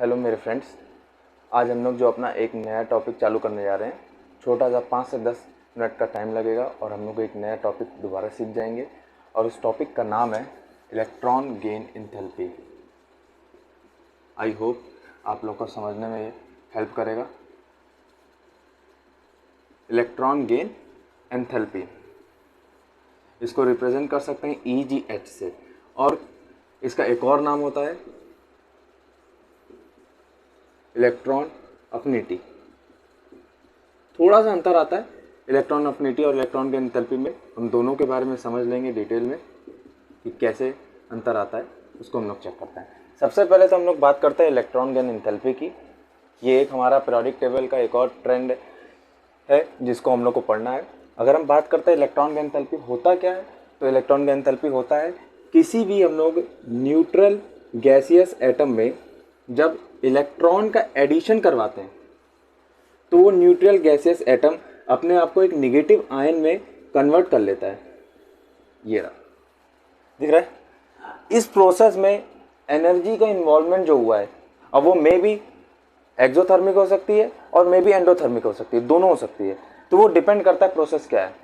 Hello मेरे friends, आज हम लोग जो अपना एक नया टॉपिक चालू करने जा रहे हैं, छोटा सा 5 से 10 मिनट का टाइम लगेगा और हम लोग एक नया टॉपिक दोबारा सीख जाएंगे। और उस टॉपिक का नाम है electron gain enthalpy. I hope आप लोग को समझने में ये हेल्प करेगा। इलेक्ट्रॉन गेन एंथैल्पी, इसको रिप्रेजेंट कर सकते हैं EGH से, और इसका एक और नाम होता है इलेक्ट्रॉन अफिनिटी। थोड़ा सा अंतर आता है इलेक्ट्रॉन अफिनिटी और इलेक्ट्रॉन गेन एंथैल्पी में। हम दोनों के बारे में समझ लेंगे डिटेल में कि कैसे अंतर आता है, उसको हम लोग चेक करते हैं। सबसे पहले तो हम लोग बात करते हैं इलेक्ट्रॉन गेन एंथैल्पी की। ये एक हमारा पीरियोडिक टेबल का एक और ट्रेंड है जिसको हम लोग को पढ़ना है। अगर हम बात करते हैं इलेक्ट्रॉन गेन एंथैल्पी होता क्या है, तो इलेक्ट्रॉन गेन एंथैल्पी होता है किसी भी हम लोग न्यूट्रल गैसियस एटम में जब इलेक्ट्रॉन का एडिशन करवाते हैं तो वो न्यूट्रल गैसियस एटम अपने आप को एक नेगेटिव आयन में कन्वर्ट कर लेता है। ये रहा, दिख रहा है। इस प्रोसेस में एनर्जी का इन्वॉल्वमेंट जो हुआ है, अब वो मे बी एक्सोथर्मिक हो सकती है और मे बी एंडोथर्मिक हो सकती है, दोनों हो सकती है। तो वो डिपेंड करता है प्रोसेस क्या है।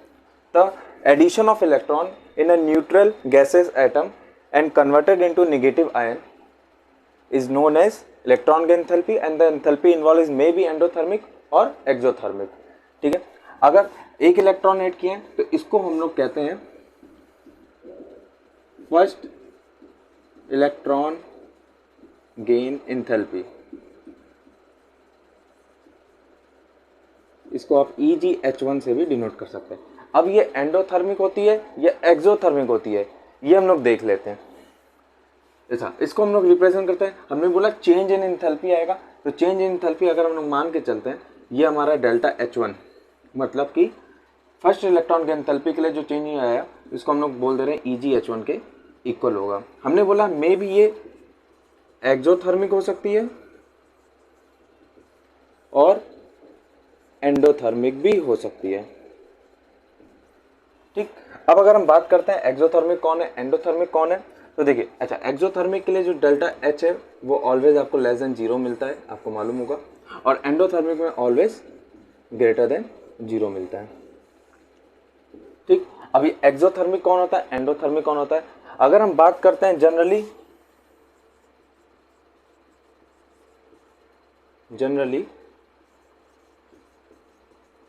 The addition of electron in a neutral gaseous atom and converted into negative ion is known as electron gain enthalpy and the enthalpy involved is may be endothermic और exothermic। ठीक है, अगर एक electron add किए तो इसको हम लोग कहते हैं फर्स्ट इलेक्ट्रॉन गेन एंथैल्पी। इसको आप EGH1 से भी डिनोट कर सकते हैं। अब ये एंडोथर्मिक होती है या एक्सोथर्मिक होती है, ये हम लोग देख लेते हैं। ऐसा इसको हम लोग रिप्रेजेंट करते हैं। हमने बोला चेंज इन एंथैल्पी आएगा, तो चेंज इन एंथैल्पी अगर हम लोग मान के चलते हैं, ये हमारा डेल्टा H1, मतलब कि फर्स्ट इलेक्ट्रॉन के एंथैल्पी के लिए जो चेंज आया इसको हम लोग बोल दे रहे हैं EGH1 के इक्वल होगा। हमने बोला मे भी ये एक्सोथर्मिक हो सकती है और एंडोथर्मिक भी हो सकती है। ठीक, अब अगर हम बात करते हैं एक्सोथर्मिक कौन है, एंडोथर्मिक कौन है, तो देखिए, अच्छा एक्सोथर्मिक के लिए जो डेल्टा H है वो ऑलवेज आपको लेस देन 0 मिलता है, आपको मालूम होगा, और एंडोथर्मिक में ऑलवेज ग्रेटर देन 0 मिलता है। ठीक, अभी एक्सोथर्मिक कौन होता है, एंडोथर्मिक कौन होता है। अगर हम बात करते हैं generally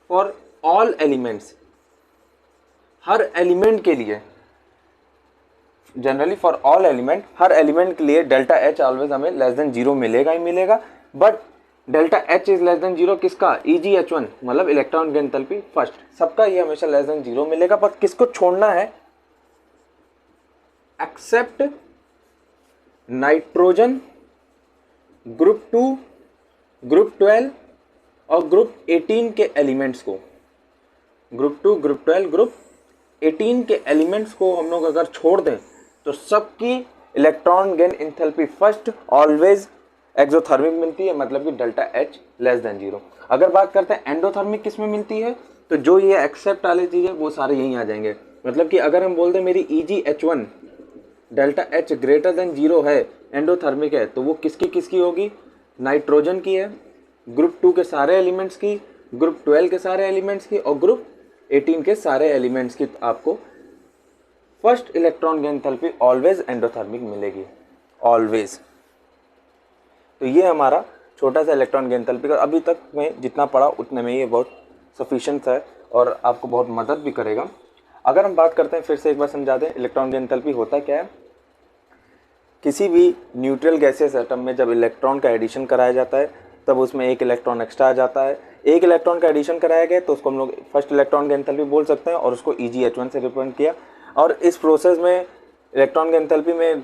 for all elements, her element के लिए, generally for all element, her element के लिए डेल्टा H ऑलवेज हमें लेस देन 0 मिलेगा ही मिलेगा। But delta H is less than 0 किसका, EGH1 मतलब इलेक्ट्रॉन गेन एंथैल्पी फर्स्ट, सबका ये हमेशा लेस देन 0 मिलेगा। पर किसको छोड़ना है, एक्सेप्ट नाइट्रोजन, ग्रुप 2, ग्रुप 12 और ग्रुप 18 के एलिमेंट्स को। ग्रुप 2, ग्रुप 12, ग्रुप 18 के एलिमेंट्स को हम लोग अगर छोड़ दें तो सबकी electron gain enthalpy first always exothermic मिलती है, मतलब कि डेल्टा H लेस देन 0। अगर बात करते हैं एंडोथर्मिक किस में मिलती है, तो जो ये एक्सेप्ट वाली चीज़ है वो सारे यहीं आ जाएंगे। मतलब कि अगर हम बोल दें मेरी EGH1 delta H greater than 0 है, एंडोथर्मिक है, तो वो किसकी किसकी होगी, नाइट्रोजन की है, ग्रुप 2 के सारे एलिमेंट्स की, ग्रुप 12 के सारे एलिमेंट्स की और ग्रुप 18 के सारे एलिमेंट्स की। आपको first electron gain enthalpy always endothermic मिलेगी, ऑलवेज। तो ये हमारा छोटा सा इलेक्ट्रॉन गेन एंथैल्पी का, अभी तक मैं जितना पढ़ा उतने में ये बहुत सफिशिएंट है और आपको बहुत मदद भी करेगा। अगर हम बात करते हैं, फिर से एक बार समझा दें, इलेक्ट्रॉन गेन एंथैल्पी होता क्या है। किसी भी न्यूट्रल गैसियस एटम में जब इलेक्ट्रॉन का एडिशन कराया जाता है तब उसमें एक इलेक्ट्रॉन एक्स्ट्रा आ जाता है। एक इलेक्ट्रॉन का एडिशन कराया गया तो उसको हम लोग फर्स्ट इलेक्ट्रॉन गेन एंथैल्पी बोल सकते हैं और उसको EGH1 से रिप्रेजेंट किया। और इस प्रोसेस में इलेक्ट्रॉन गेन एंथैल्पी में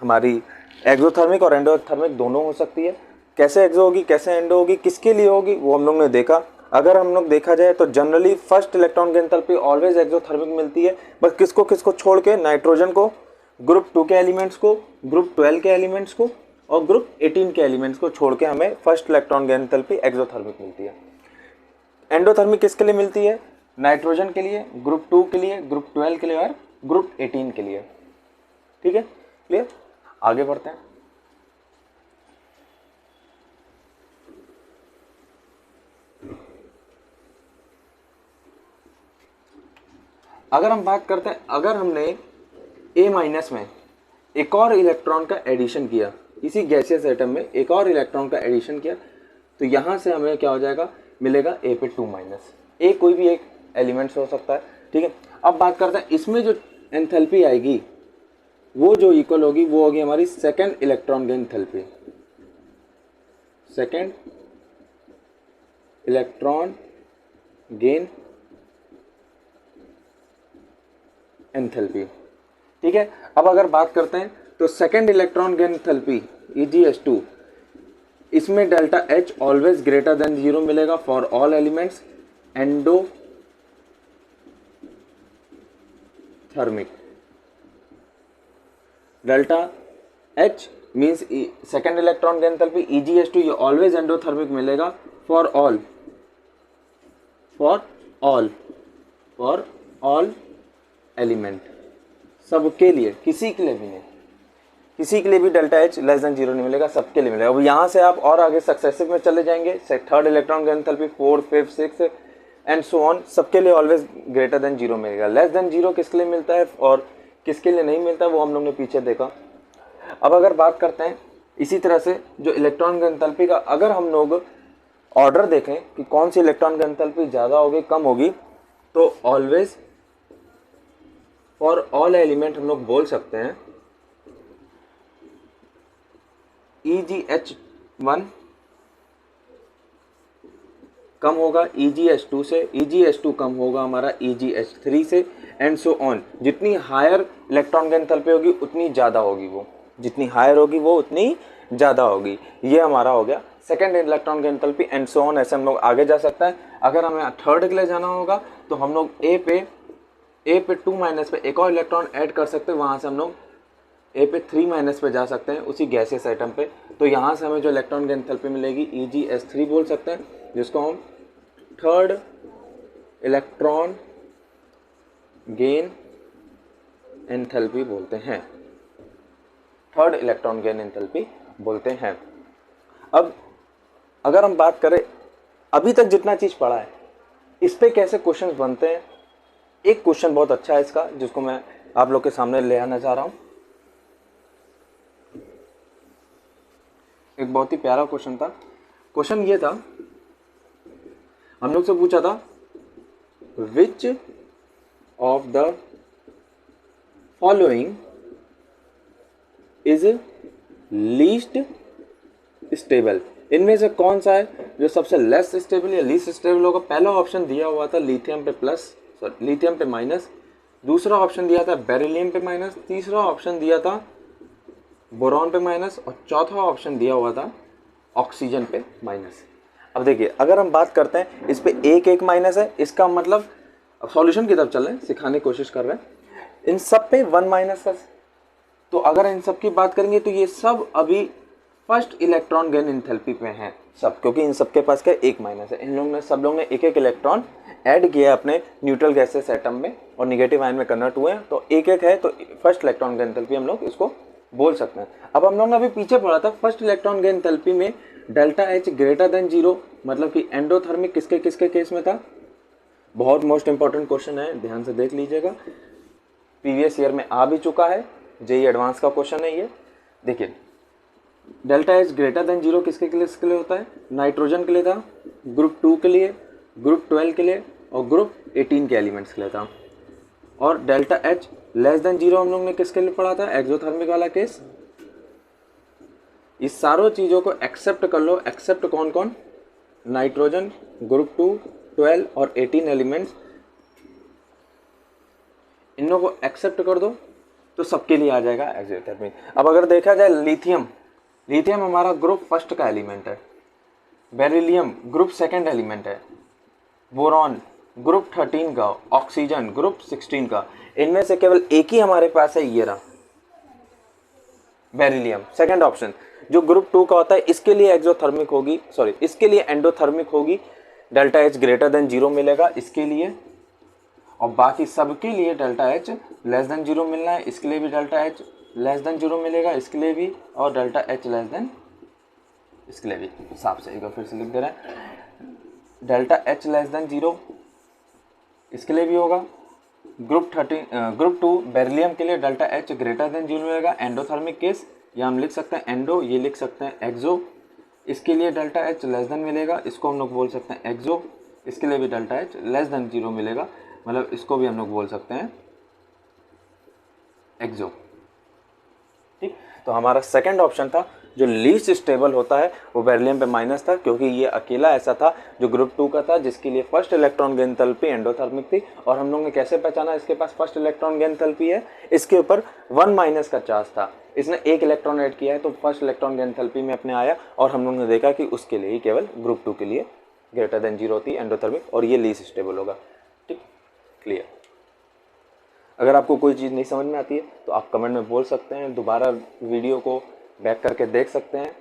हमारी एक्सोथर्मिक और एंडोथर्मिक दोनों हो सकती है। कैसे एक्सो होगी, कैसे एंडो होगी, किसके लिए होगी, वो हम लोग ने देखा। अगर हम लोग देखा जाए तो generally first electron gain enthalpy always exothermic मिलती है, बस किसको किसको छोड़ के, नाइट्रोजन को, ग्रुप 2 के एलिमेंट्स को, ग्रुप 12 के एलिमेंट्स को और ग्रुप 18 के एलिमेंट्स को छोड़ के हमें first electron gain enthalpy exothermic मिलती है। एंडोथर्मिक किसके लिए मिलती है, नाइट्रोजन के लिए, ग्रुप 2 के लिए, ग्रुप 12 के लिए और ग्रुप 18 के लिए। ठीक है, क्लियर। आगे बढ़ते हैं। अगर हम बात करते हैं, अगर हमने A माइनस में एक और इलेक्ट्रॉन का एडिशन किया, इसी गैसियस एटम में एक और इलेक्ट्रॉन का एडिशन किया, तो यहाँ से हमें क्या हो जाएगा, मिलेगा A पे 2 माइनस। A कोई भी एक एलिमेंट्स हो सकता है, ठीक है। अब बात करते हैं इसमें जो एंथैल्पी आएगी वो जो इक्वल होगी वो होगी हमारी second electron gain enthalpy, second electron gain enthalpy, ठीक है। अब अगर बात करते हैं तो second electron gain enthalpy EgS2, इसमें delta H always greater than 0 मिलेगा for all elements endothermic. Delta H means second electron gain enthalpy EgS2 ये ऑलवेज एंडोथर्मिक मिलेगा फॉर ऑल एलिमेंट, सबके लिए, किसी के लिए भी नहीं, किसी के लिए भी डेल्टा H लेस देन 0 नहीं मिलेगा, सबके लिए मिलेगा। अब यहाँ से आप और आगे सक्सेसिव में चले जाएंगे, third electron gain enthalpy 4, 5, 6 and so on, सबके लिए ऑलवेज ग्रेटर देन 0 मिलेगा। लेस देन 0 किसके लिए मिलता है और किसके लिए नहीं मिलता है वो हम लोग ने पीछे देखा। अब अगर बात करते हैं इसी तरह से जो इलेक्ट्रॉन गेन एंथैल्पी का, अगर हम लोग ऑर्डर देखें कि कौन सी इलेक्ट्रॉन गेन एंथैल्पी ज़्यादा होगी कम होगी, तो ऑलवेज फॉर ऑल एलिमेंट हम लोग बोल सकते हैं EgH1 कम होगा EgH2 से, EgH2 कम होगा हमारा EgH3 से एंड सो ऑन। जितनी हायर इलेक्ट्रॉन गेन एंथैल्पी होगी उतनी ज़्यादा होगी वो, जितनी हायर होगी वो उतनी ज़्यादा होगी। ये हमारा हो गया second electron gain enthalpy and so on. ऐसे हम लोग आगे जा सकते हैं। अगर हमें थर्ड के लिए जाना होगा तो हम लोग A पे 2 माइनस पे एक और इलेक्ट्रॉन ऐड कर सकते हैं, वहाँ से हम लोग A पे 3 माइनस पे जा सकते हैं उसी गैसियस आइटम पे। तो यहाँ से हमें जो इलेक्ट्रॉन गेन एंथैल्पी मिलेगी EgS3 बोल सकते हैं, जिसको हम थर्ड इलेक्ट्रॉन गेन एंथैल्पी बोलते हैं, थर्ड इलेक्ट्रॉन गेन एंथैल्पी बोलते हैं। अब अगर हम बात करें अभी तक जितना चीज़ पढ़ा है इस पे कैसे क्वेश्चंस बनते हैं, एक क्वेश्चन बहुत अच्छा है इसका जिसको मैं आप लोग के सामने ले आना चाह रहा हूँ। एक बहुत ही प्यारा क्वेश्चन था। क्वेश्चन ये था, हम लोग से पूछा था which of the following is least stable, इनमें से कौन सा है जो सबसे लेस स्टेबल या लीस्ट स्टेबल होगा। पहला ऑप्शन दिया हुआ था लिथियम पे प्लस, लिथियम पे माइनस, दूसरा ऑप्शन दिया था बेरिलियम पे माइनस, तीसरा ऑप्शन दिया था बोरॉन पे माइनस और चौथा ऑप्शन दिया हुआ था ऑक्सीजन पे माइनस। अब देखिए अगर हम बात करते हैं इस पे एक माइनस है, इसका मतलब अब सॉल्यूशन की तरफ चल रहे हैं, सिखाने की कोशिश कर रहे हैं। इन सब पे 1 माइनस है, तो अगर इन सब की बात करेंगे तो ये सब अभी फर्स्ट इलेक्ट्रॉन गेन एंथैल्पी पे हैं सब, क्योंकि इन सब के पास क्या 1 माइनस है। इन लोग ने सब लोग ने एक इलेक्ट्रॉन ऐड किया अपने न्यूट्रल गैसेस एटम में और निगेटिव आयन में कन्वर्ट हुए हैं, तो एक है, तो फर्स्ट इलेक्ट्रॉन गेन एंथैल्पी हम लोग इसको बोल सकते हैं। अब हम लोग ने अभी पीछे पढ़ा था फर्स्ट इलेक्ट्रॉन गेन एंथैल्पी में डेल्टा H ग्रेटर देन 0, मतलब कि एंडोथर्मिक किसके किसके केस में था। बहुत मोस्ट इंपॉर्टेंट क्वेश्चन है, ध्यान से देख लीजिएगा, प्रीवियस ईयर में आ भी चुका है, जेईई एडवांस का क्वेश्चन है ये। देखिए डेल्टा H ग्रेटर देन 0 किसके लिए होता है, नाइट्रोजन के लिए था, ग्रुप 2 के लिए, ग्रुप 12 के लिए और ग्रुप 18 के एलिमेंट्स के लिए था। और डेल्टा H लेस देन 0 हम लोग ने किसके लिए पढ़ा था, एक्सोथर्मिक वाला केस। इस सारों चीज़ों को एक्सेप्ट कर लो, एक्सेप्ट कौन कौन, नाइट्रोजन, ग्रुप 2, 12 और 18 एलिमेंट्स, इन लोगों को एक्सेप्ट कर दो तो सबके लिए आ जाएगा एक्सोथर्मिक। अब अगर देखा जाए लिथियम, लिथियम हमारा ग्रुप फर्स्ट का एलिमेंट है, बेरिलियम ग्रुप सेकंड एलिमेंट है, बोरॉन ग्रुप 13 का, ऑक्सीजन ग्रुप 16 का, इनमें से केवल एक ही हमारे पास है, ये रहा बेरिलियम सेकंड ऑप्शन, जो ग्रुप 2 का होता है। इसके लिए एक्सोथर्मिक होगी, सॉरी इसके लिए एंडोथर्मिक होगी, डेल्टा H ग्रेटर देन 0 मिलेगा इसके लिए, और बाकी सबके लिए डेल्टा H लेस देन 0 मिलना है, इसके लिए भी डेल्टा H लेस देन 0 मिलेगा, इसके लिए भी, और डेल्टा H लेस देन इसके लिए भी। साफ से एक बार फिर से लिख दे रहे हैं, डेल्टा H लेस देन 0 इसके लिए भी होगा, ग्रुप 2 बेरिलियम के लिए डेल्टा एच ग्रेटर देन 0 मिलेगा, एंडोथर्मिक केस, या हम लिख सकते हैं एंडो, ये लिख सकते हैं एक्सो, इसके लिए डेल्टा एच लेस देन मिलेगा, इसको हम लोग बोल सकते हैं एक्सो, इसके लिए भी डेल्टा एच लेस देन 0 मिलेगा, मतलब इसको भी हम लोग बोल सकते हैं एक्सो। ठीक, तो हमारा सेकंड ऑप्शन था जो लीस्ट स्टेबल होता है वो बेरिलियम पे माइनस था, क्योंकि ये अकेला ऐसा था जो ग्रुप 2 का था जिसके लिए first electron gain enthalpy endothermic थी। और हम लोग ने कैसे पहचाना इसके पास फर्स्ट इलेक्ट्रॉन गेन एंथैल्पी है, इसके ऊपर 1 माइनस का चार्ज था, इसने एक इलेक्ट्रॉन ऐड किया है तो फर्स्ट इलेक्ट्रॉन गेन एंथैल्पी में अपने आया, और हम लोग ने देखा कि उसके लिए ही केवल ग्रुप 2 के लिए ग्रेटर देन 0 होती है एंडोथर्मिक, और ये लीस्ट स्टेबल होगा। ठीक, क्लियर। अगर आपको कोई चीज़ नहीं समझ में आती है तो आप कमेंट में बोल सकते हैं, दोबारा वीडियो को बैक करके देख सकते हैं।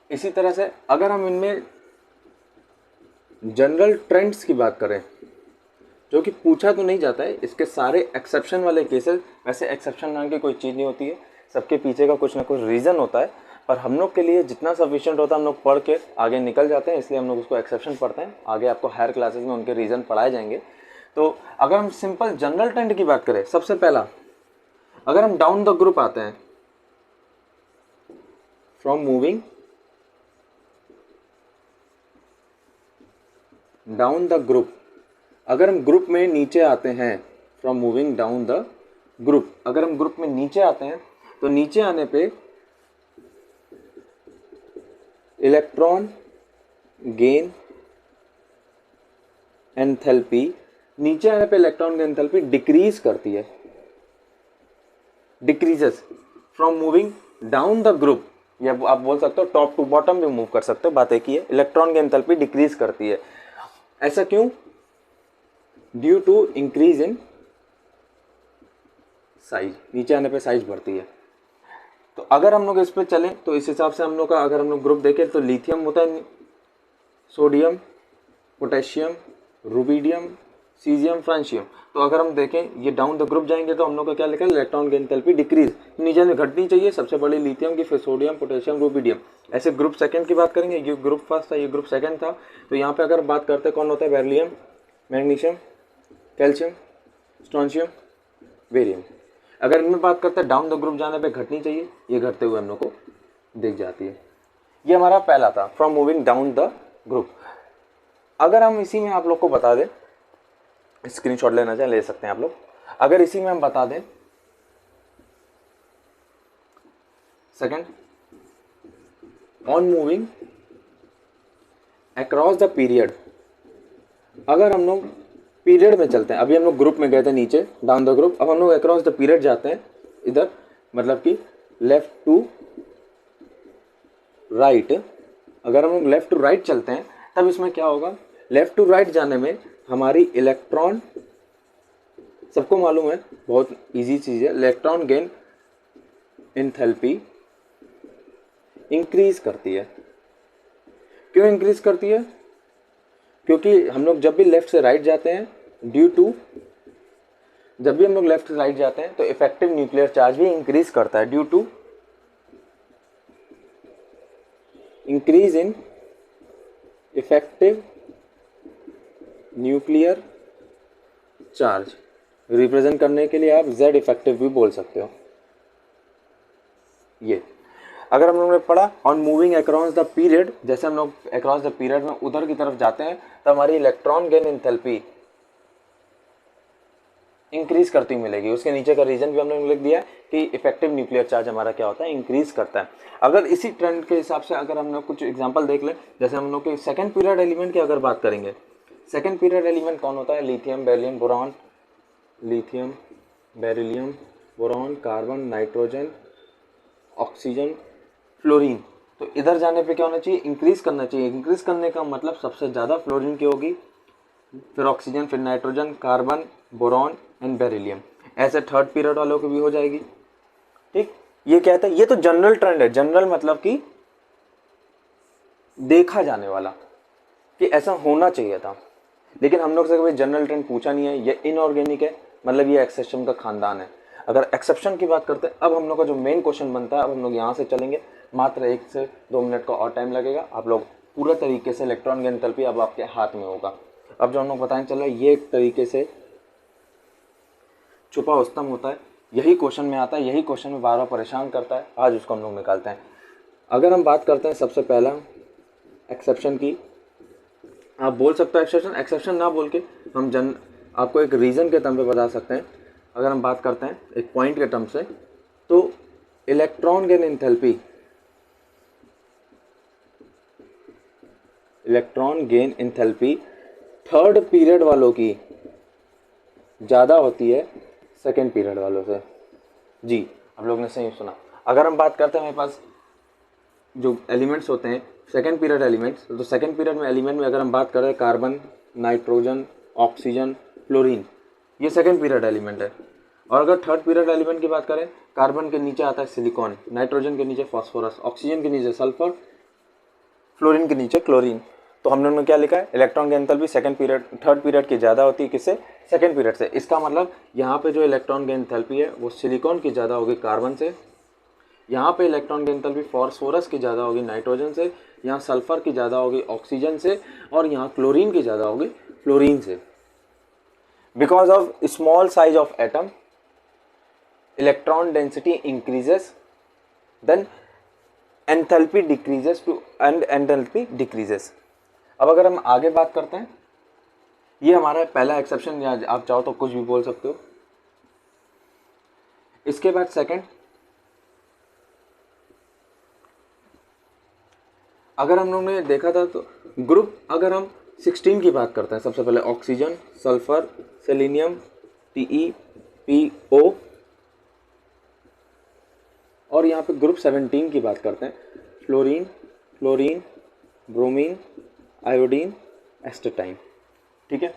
इसी तरह से अगर हम इनमें जनरल ट्रेंड्स की बात करें, जो कि पूछा तो नहीं जाता है, इसके सारे एक्सेप्शन वाले केसेस, वैसे एक्सेप्शन नाम की कोई चीज़ नहीं होती है, सबके पीछे का कुछ ना कुछ रीज़न होता है, पर हम लोग के लिए जितना सफिशिएंट होता है हम लोग पढ़ के आगे निकल जाते हैं, इसलिए हम लोग उसको एक्सेप्शन पढ़ते हैं। आगे आपको हायर क्लासेस में उनके रीज़न पढ़ाए जाएंगे। तो अगर हम सिंपल जनरल ट्रेंड की बात करें, सबसे पहला अगर हम डाउन द ग्रुप आते हैं, from moving down the group, अगर हम ग्रुप में नीचे आते हैं, from moving down the group, अगर हम ग्रुप में नीचे आते हैं तो नीचे आने पे इलेक्ट्रॉन गेन एंथैल्पी, नीचे आने पे इलेक्ट्रॉन गेन एंथैल्पी डिक्रीज करती है, decreases from moving down the group, या आप बोल सकते हो टॉप टू बॉटम भी मूव कर सकते हो, बात एक ही है, इलेक्ट्रॉन गेन एंथैल्पी डिक्रीज करती है। ऐसा क्यों? Due to increase in size, नीचे आने पे साइज बढ़ती है। तो अगर हम लोग इस पे चलें तो इस हिसाब से हम लोग का अगर हम लोग ग्रुप देखें तो लिथियम होता है, sodium, potassium, rubidium, caesium, francium. तो अगर हम देखें ये डाउन द ग्रुप जाएंगे तो हम लोग का क्या लिखा है, इलेक्ट्रॉन गेन एंथैल्पी डिक्रीज, नीचे में घटनी चाहिए, सबसे बड़ी लिथियम की, फिर सोडियम, पोटेशियम, रुबिडियम। ऐसे ग्रुप सेकंड की बात करेंगे, ये ग्रुप फर्स्ट था, ये ग्रुप सेकंड था। तो यहाँ पे अगर बात करते हैं कौन होता है, beryllium, magnesium, calcium, strontium, barium. अगर इनमें बात करते हैं डाउन द ग्रुप जाने पे घटनी चाहिए, ये घटते हुए हम लोग को दिख जाती है। ये हमारा पहला था, from moving down the group. अगर हम इसी में आप लोग को बता दें, स्क्रीनशॉट लेना चाहे ले सकते हैं आप लोग, अगर इसी में हम बता दें second, on moving across the period, अगर हम लोग पीरियड में चलते हैं, अभी हम लोग ग्रुप में गए थे नीचे डाउन द ग्रुप, अब हम लोग अक्रॉस द पीरियड जाते हैं इधर, मतलब कि लेफ्ट टू राइट। अगर हम लोग लेफ्ट टू राइट चलते हैं तब इसमें क्या होगा, लेफ्ट टू राइट जाने में हमारी इलेक्ट्रॉन, सबको मालूम है बहुत इजी चीज़ है, इलेक्ट्रॉन गेन एंथैल्पी इंक्रीज करती है। क्यों इंक्रीज करती है? क्योंकि हम लोग जब भी लेफ्ट से राइट जाते हैं, ड्यू टू, जब भी हम लोग लेफ्ट से राइट जाते हैं तो इफेक्टिव न्यूक्लियर चार्ज भी इंक्रीज करता है, due to increase in effective nuclear charge. Represent करने के लिए आप Z इफेक्टिव भी बोल सकते हो। ये अगर हम लोगों ने पढ़ा on moving across the period, जैसे हम लोग अक्रॉस द पीरियड में उधर की तरफ जाते हैं तो हमारी इलेक्ट्रॉन गेन एंथैल्पी इंक्रीज करती मिलेगी। उसके नीचे का रीजन भी हमने लिख दिया है कि इफेक्टिव न्यूक्लियर चार्ज हमारा क्या होता है, इंक्रीज करता है। अगर इसी ट्रेंड के हिसाब से अगर हम लोग कुछ एग्जांपल देख लें, जैसे हम लोग के सेकंड पीरियड एलिमेंट की अगर बात करेंगे, सेकंड पीरियड एलिमेंट कौन होता है, lithium, beryllium, boron, lithium, beryllium, boron, carbon, nitrogen, oxygen, fluorine. तो इधर जाने पे क्या होना चाहिए, इंक्रीज करना चाहिए। इंक्रीज करने का मतलब सबसे ज़्यादा फ्लोरीन की होगी, फिर ऑक्सीजन, फिर nitrogen, carbon, boron and beryllium. ऐसे थर्ड पीरियड वालों की भी हो जाएगी। ठीक, ये क्या है, ये तो जनरल ट्रेंड है। जनरल मतलब कि देखा जाने वाला, कि ऐसा होना चाहिए था, लेकिन हम लोग से कभी जनरल ट्रेंड पूछा नहीं है। ये इनऑर्गेनिक है, मतलब ये एक्सेशन का खानदान है। अगर एक्सेप्शन की बात करते हैं, अब हम लोग का जो मेन क्वेश्चन बनता है, अब हम लोग यहाँ से चलेंगे, मात्र 1 से 2 मिनट का और टाइम लगेगा, आप लोग पूरा तरीके से इलेक्ट्रॉन की एंथैल्पी अब आपके हाथ में होगा। अब जो हम लोग बताएं चल रहा है, ये एक तरीके से छुपा उस्तम होता है, यही क्वेश्चन में आता है, यही क्वेश्चन में बार बार परेशान करता है, आज उसको हम लोग निकालते हैं। अगर हम बात करते हैं सबसे पहला एक्सेप्शन की, आप बोल सकते हो एक्सेप्शन, एक्सेप्शन ना बोल के हम आपको एक रीज़न के टर्म पे बता सकते हैं। अगर हम बात करते हैं एक पॉइंट के टर्म से, तो electron gain enthalpy, electron gain enthalpy third period वालों की ज़्यादा होती है सेकेंड पीरियड वालों से। जी, आप लोग ने सही सुना। अगर हम बात करते हैं हमारे पास जो एलिमेंट्स होते हैं सेकेंड पीरियड एलिमेंट्स, तो सेकेंड पीरियड में एलिमेंट में अगर हम बात करें कार्बन, नाइट्रोजन, ऑक्सीजन, फ्लोरीन, ये सेकेंड पीरियड एलिमेंट है। और अगर थर्ड पीरियड एलिमेंट की बात करें, कार्बन के नीचे आता है सिलिकॉन, नाइट्रोजन के नीचे फॉस्फोरस, ऑक्सीजन के नीचे सल्फर, फ्लोरीन के नीचे क्लोरीन। तो हमने उन्होंने क्या लिखा है, इलेक्ट्रॉन की enthalpy second period third period की ज़्यादा होती है, किससे, सेकंड पीरियड से। इसका मतलब यहाँ पे जो इलेक्ट्रॉन की एंथैल्पी है वो सिलिकॉन की ज़्यादा होगी कार्बन से, यहाँ पे इलेक्ट्रॉन की एंथैल्पी फॉस्फोरस की ज़्यादा होगी नाइट्रोजन से, यहाँ सल्फर की ज़्यादा होगी ऑक्सीजन से, और यहाँ क्लोरीन की ज़्यादा होगी फ्लोरीन से। Because of small size of atom electron density increases, then enthalpy decreases to and enthalpy decreases. अब अगर हम आगे बात करते हैं, ये हमारा पहला एक्सेप्शन, या आप चाहो तो कुछ भी बोल सकते हो। इसके बाद सेकंड, अगर हम लोगों ने देखा था तो ग्रुप, अगर हम 16 की बात करते हैं, सबसे पहले ऑक्सीजन, सल्फर, सेलेनियम, TePO, और यहाँ पे ग्रुप 17 की बात करते हैं, fluorine, chlorine, bromine, iodine, astatine. ठीक है,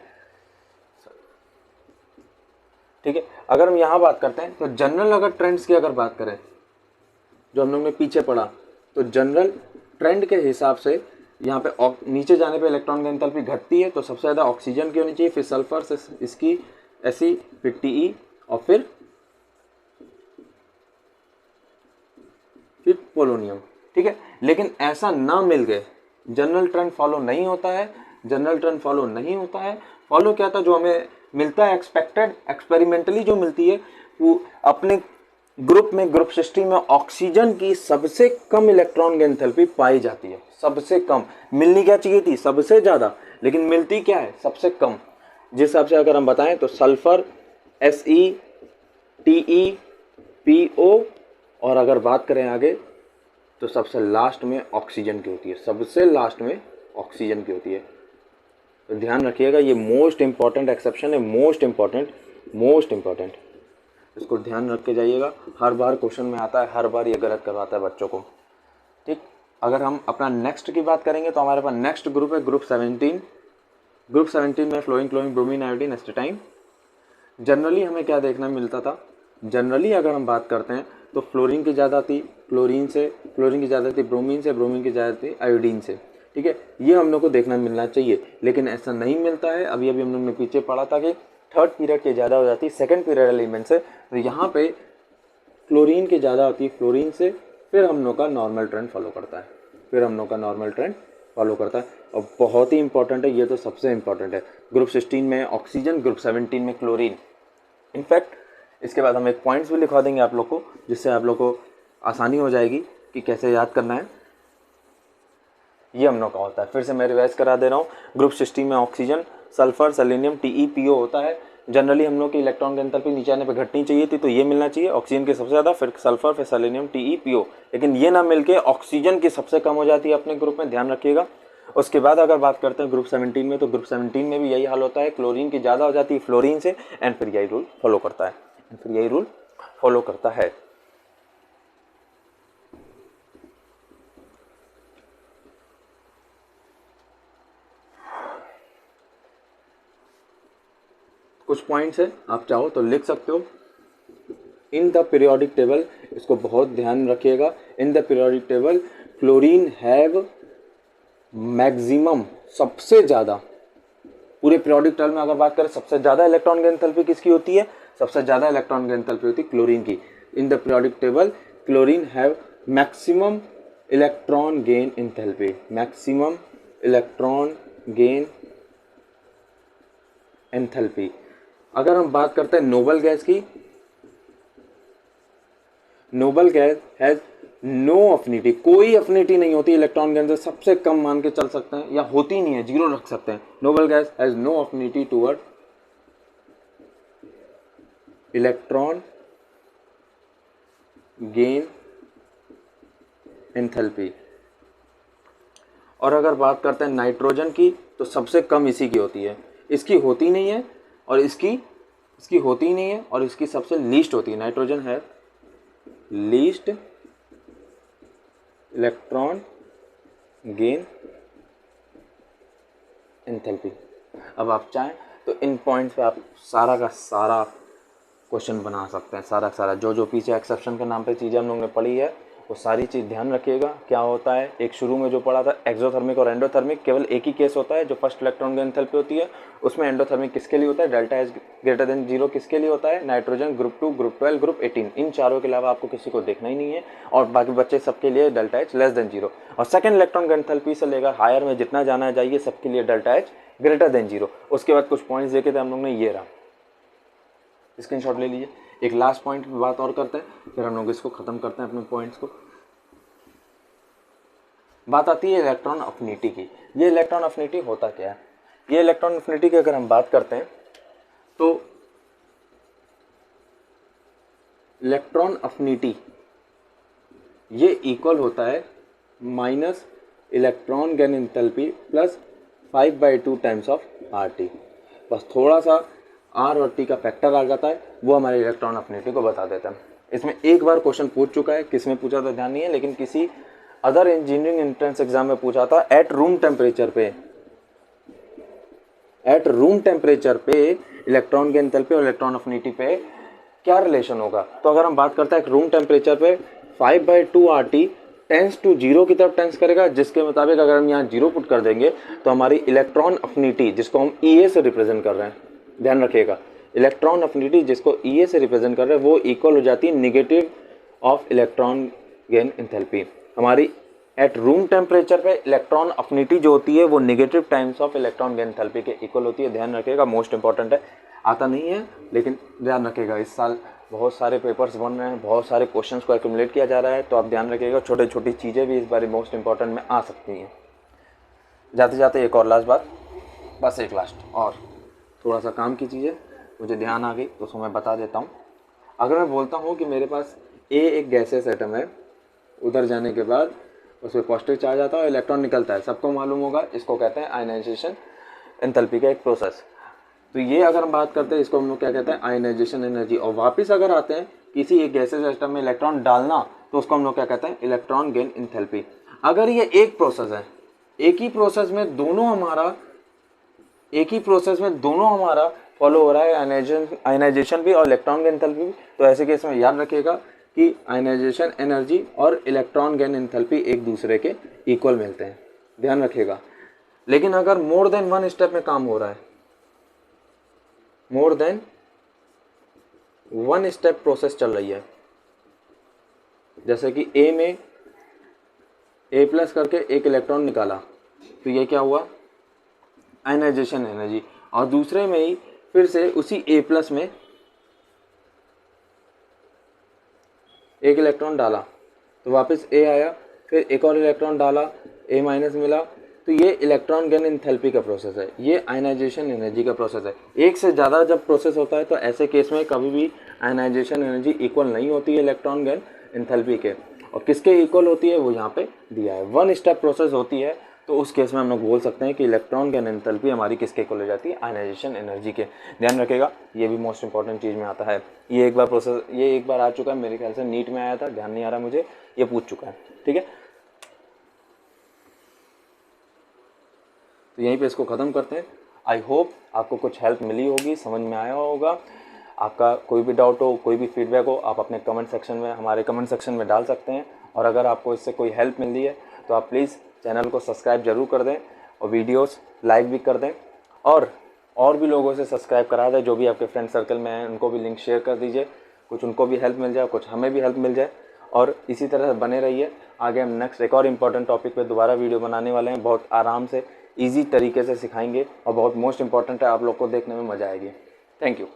ठीक है। अगर हम यहाँ बात करते हैं तो जनरल अगर ट्रेंड्स की अगर बात करें, जो हम लोग ने पीछे पढ़ा, तो जनरल ट्रेंड के हिसाब से यहाँ पे नीचे जाने पे इलेक्ट्रॉन की एंथैल्पी घटती है, तो सबसे ज़्यादा ऑक्सीजन की होनी चाहिए, फिर सल्फर से इसकी Fe, फिर Te, और फिर पोलोनियम। ठीक है, लेकिन ऐसा ना मिल गए, जनरल ट्रेंड फॉलो नहीं होता है, जनरल ट्रेंड फॉलो नहीं होता है। फॉलो क्या था, जो हमें मिलता है एक्सपेक्टेड, एक्सपेरिमेंटली जो मिलती है, वो अपने ग्रुप में, ग्रुप 16 में ऑक्सीजन की सबसे कम इलेक्ट्रॉन की एंथैल्पी पाई जाती है, सबसे कम। मिलनी क्या चाहिए थी, सबसे ज़्यादा, लेकिन मिलती क्या है, सबसे कम। जिस हिसाब से अगर हम बताएं तो सल्फर, Se, TePO, और अगर बात करें आगे तो सबसे लास्ट में ऑक्सीजन की होती है, सबसे लास्ट में ऑक्सीजन की होती है। तो ध्यान रखिएगा, ये मोस्ट इंपॉर्टेंट एक्सेप्शन है, मोस्ट इंपॉर्टेंट, इसको ध्यान रख के जाइएगा। हर बार क्वेश्चन में आता है, हर बार ये गलत करवाता है बच्चों को। ठीक, अगर हम अपना नेक्स्ट की बात करेंगे तो हमारे पास नेक्स्ट ग्रुप है ग्रुप 17। ग्रुप 17 में fluorine, chlorine, bromine, iodine, astatine. Generally हमें क्या देखना मिलता था, जनरली अगर हम बात करते हैं तो फ्लोरीन की ज़्यादा थी क्लोरीन से, क्लोरीन की ज़्यादा थी ब्रोमीन से, ब्रोमीन की ज़्यादा थी आयोडीन से। ठीक है, ये हम लोग को देखना मिलना चाहिए, लेकिन ऐसा नहीं मिलता है। अभी हम लोग ने पीछे पढ़ा था कि थर्ड पीरियड की ज़्यादा हो जाती है सेकंड पीरियड एलिमेंट से, तो यहाँ पे क्लोरीन की ज़्यादा होती है फ्लोरीन से, फिर हम लोग का नॉर्मल ट्रेंड फॉलो करता है, और बहुत ही इंपॉर्टेंट है ये, तो सबसे इंपॉर्टेंट है। ग्रुप 16 में ऑक्सीजन, ग्रुप 17 में क्लोरीन। इनफैक्ट इसके बाद हम एक पॉइंट्स भी लिखवा देंगे आप लोग को, जिससे आप लोग को आसानी हो जाएगी कि कैसे याद करना है। ये हम लोग का होता है, फिर से मैं रिवाइज करा दे रहा हूँ। ग्रुप 16 में ऑक्सीजन, सल्फर, सेलेनियम, TePO होता है। जनरली हम लोग की इलेक्ट्रॉन की एंथैल्पी नीचे आने पे घटनी चाहिए थी, तो ये मिलना चाहिए ऑक्सीजन की सबसे ज़्यादा, फिर सल्फर, फिर सेलेनियम, TePO। लेकिन ये ना मिलके ऑक्सीजन की सबसे कम हो जाती है अपने ग्रुप में, ध्यान रखिएगा। उसके बाद अगर बात करते हैं ग्रुप 17 में, तो ग्रुप 17 में भी यही हाल होता है, क्लोरीन की ज़्यादा हो जाती है फ्लोरीन से, एंड फिर यही रूल फॉलो करता है, कुछ पॉइंट्स है, आप चाहो तो लिख सकते हो। इन द पीरियोडिक टेबल, इसको बहुत ध्यान रखिएगा, इन the periodic table chlorine have maximum, सबसे ज़्यादा, पूरे पीरियोडिक टेबल में अगर बात करें सबसे ज़्यादा इलेक्ट्रॉन की एंथैल्पी किसकी होती है, सबसे ज़्यादा इलेक्ट्रॉन गेन एंथैल्पी होती है क्लोरीन की। In the periodic table chlorine have maximum electron gain enthalpy, maximum electron gain enthalpy. अगर हम बात करते हैं नोबल गैस की, noble gas has no affinity, कोई अफिनिटी नहीं होती इलेक्ट्रॉन के अंदर, सबसे कम मान के चल सकते हैं, या होती नहीं है, जीरो रख सकते हैं। Noble gas has no affinity toward electron gain enthalpy. और अगर बात करते हैं नाइट्रोजन की, तो सबसे कम इसी की होती है, इसकी होती नहीं है, और इसकी होती नहीं है, और इसकी सबसे लीस्ट होती है। नाइट्रोजन है लीस्ट इलेक्ट्रॉन गेन एंथैल्पी। अब आप चाहें तो इन पॉइंट्स पे आप सारा का सारा क्वेश्चन बना सकते हैं, सारा का सारा जो जो पीछे एक्सेप्शन के नाम पे चीज़ें हम लोगों ने पढ़ी है वो सारी चीज़ ध्यान रखिएगा। क्या होता है, एक शुरू में जो पढ़ा था एक्सोथर्मिक और एंडोथर्मिक, केवल एक ही केस होता है जो फर्स्ट इलेक्ट्रॉन गेन एंथैल्पी होती है, उसमें एंडोथर्मिक किसके लिए होता है, डेल्टा एच ग्रेटर देन 0 किसके लिए होता है, नाइट्रोजन, ग्रुप 2, ग्रुप 12, ग्रुप 18, इन चारों के अलावा आपको किसी को देखना ही नहीं है, और बाकी बच्चे सबके लिए डेल्टा एच लेस देन 0। और सेकंड इलेक्ट्रॉन गेन एंथैल्पी से लेकर हायर में जितना जाना चाहिए सबके लिए डेल्टा एच ग्रेटर देन 0। उसके बाद कुछ पॉइंट्स देखे थे हम लोग ने, ये रहा, स्क्रीनशॉट ले लीजिए। एक लास्ट पॉइंट पे बात और करते हैं, फिर हम लोग इसको खत्म करते हैं अपने पॉइंट्स को। बात आती है इलेक्ट्रॉन अफिनिटी की। ये इलेक्ट्रॉन अफिनिटी होता क्या है, ये इलेक्ट्रॉन अफिनिटी की अगर हम बात करते हैं तो इलेक्ट्रॉन अफिनिटी ये इक्वल होता है minus electron gain enthalpy plus 5/2 times of RT। बस थोड़ा सा R और T का फैक्टर आ जाता है, वो हमारे इलेक्ट्रॉन अफिनिटी को बता देता है। इसमें एक बार क्वेश्चन पूछ चुका है, किस में पूछा था ध्यान नहीं है, लेकिन किसी अदर इंजीनियरिंग एंट्रेंस एग्जाम में पूछा था। एट रूम टेम्परेचर पे इलेक्ट्रॉन गेन एंथैल्पी और इलेक्ट्रॉन अफिनिटी पे क्या रिलेशन होगा। तो अगर हम बात करते हैं रूम टेम्परेचर पे 5/2 RT टेंस टू 0 की तरफ टेंस करेगा, जिसके मुताबिक अगर हम यहाँ 0 पुट कर देंगे तो हमारी इलेक्ट्रॉन अफिनिटी, जिसको हम EA से रिप्रेजेंट कर रहे हैं, ध्यान रखिएगा, इलेक्ट्रॉन अफिनिटी जिसको EA से रिप्रेजेंट कर रहे हैं, वो इक्वल हो जाती है negative of electron gain enthalpy. हमारी एट रूम टेम्परेचर पे इलेक्ट्रॉन अफिनिटी जो होती है वो negative times of electron gain enthalpy के इक्वल होती है। ध्यान रखिएगा, मोस्ट इंपॉर्टेंट है, आता नहीं है लेकिन ध्यान रखिएगा। इस साल बहुत सारे पेपर्स बन रहे हैं, बहुत सारे क्वेश्चंस को एक्यूमुलेट किया जा रहा है, तो आप ध्यान रखिएगा, छोटी छोटी चीज़ें भी इस बार मोस्ट इंपॉर्टेंट में आ सकती हैं। जाते जाते एक और लास्ट बात, बस एक लास्ट और थोड़ा सा काम की चीज़ है, मुझे ध्यान आ गई तो उसको मैं बता देता हूँ। अगर मैं बोलता हूँ कि मेरे पास A एक गैसेस एटम है, उधर जाने के बाद उसमें पॉजिटिव चार्ज आता है और इलेक्ट्रॉन निकलता है, सबको मालूम होगा, इसको कहते हैं आयनाइजेशन एंथैल्पी का एक प्रोसेस। तो ये अगर हम बात करते हैं, इसको हम लोग क्या कहते हैं, आयनाइजेशन एनर्जी। और वापस अगर आते हैं किसी एक गैसेस सिस्टम में इलेक्ट्रॉन डालना, तो उसको हम लोग क्या कहते हैं, इलेक्ट्रॉन गेन एंथैल्पी। अगर ये एक प्रोसेस है, एक ही प्रोसेस में दोनों हमारा फॉलो हो रहा है, आयनाइजेशन भी और इलेक्ट्रॉन गेन एंथैल्पी भी, तो ऐसे केस में याद रखिएगा कि आयनाइजेशन एनर्जी और इलेक्ट्रॉन गेन एंथैल्पी एक दूसरे के इक्वल मिलते हैं, ध्यान रखिएगा। लेकिन अगर मोर देन वन स्टेप में काम हो रहा है, more than one step process चल रही है, जैसे कि A में A+ करके एक इलेक्ट्रॉन निकाला, तो ये क्या हुआ, आयनाइजेशन एनर्जी। और दूसरे में ही फिर से उसी A+ में एक इलेक्ट्रॉन डाला, तो वापस A आया, फिर एक और इलेक्ट्रॉन डाला, A- मिला, तो ये इलेक्ट्रॉन गेन एंथैल्पी का प्रोसेस है, ये आयनाइजेशन एनर्जी का प्रोसेस है। एक से ज़्यादा जब प्रोसेस होता है तो ऐसे केस में कभी भी आयनाइजेशन एनर्जी इक्वल नहीं होती है इलेक्ट्रॉन गेन एंथैल्पी के। और किसके इक्वल होती है वो यहाँ पे दिया है, वन स्टेप प्रोसेस होती है, तो उस केस में हम लोग बोल सकते हैं कि इलेक्ट्रॉन गेन एंथैल्पी हमारी किसके इक्वल हो जाती है, आयनाइजेशन एनर्जी के। ध्यान रखिएगा, ये भी मोस्ट इंपॉर्टेंट चीज़ में आता है। ये एक बार आ चुका है, मेरे ख्याल से नीट में आया था, ध्यान नहीं आ रहा मुझे, ये पूछ चुका है, ठीक है। तो यहीं पे इसको ख़त्म करते हैं। आई होप आपको कुछ हेल्प मिली होगी, समझ में आया होगा। आपका कोई भी डाउट हो, कोई भी फीडबैक हो, आप अपने कमेंट सेक्शन में, हमारे कमेंट सेक्शन में डाल सकते हैं। और अगर आपको इससे कोई हेल्प मिल रही है तो आप प्लीज़ चैनल को सब्सक्राइब ज़रूर कर दें और वीडियोस लाइक भी कर दें। और और भी लोगों से सब्सक्राइब करा दें, जो भी आपके फ्रेंड सर्कल में हैं उनको भी लिंक शेयर कर दीजिए, कुछ उनको भी हेल्प मिल जाए, कुछ हमें भी हेल्प मिल जाए। और इसी तरह बने रहिए। आगे हम नेक्स्ट एक और इम्पॉर्टेंट टॉपिक पे दोबारा वीडियो बनाने वाले हैं, बहुत आराम से ईजी तरीके से सिखाएंगे और बहुत मोस्ट इंपॉर्टेंट है, आप लोग को देखने में मज़ा आएगी। Thank you.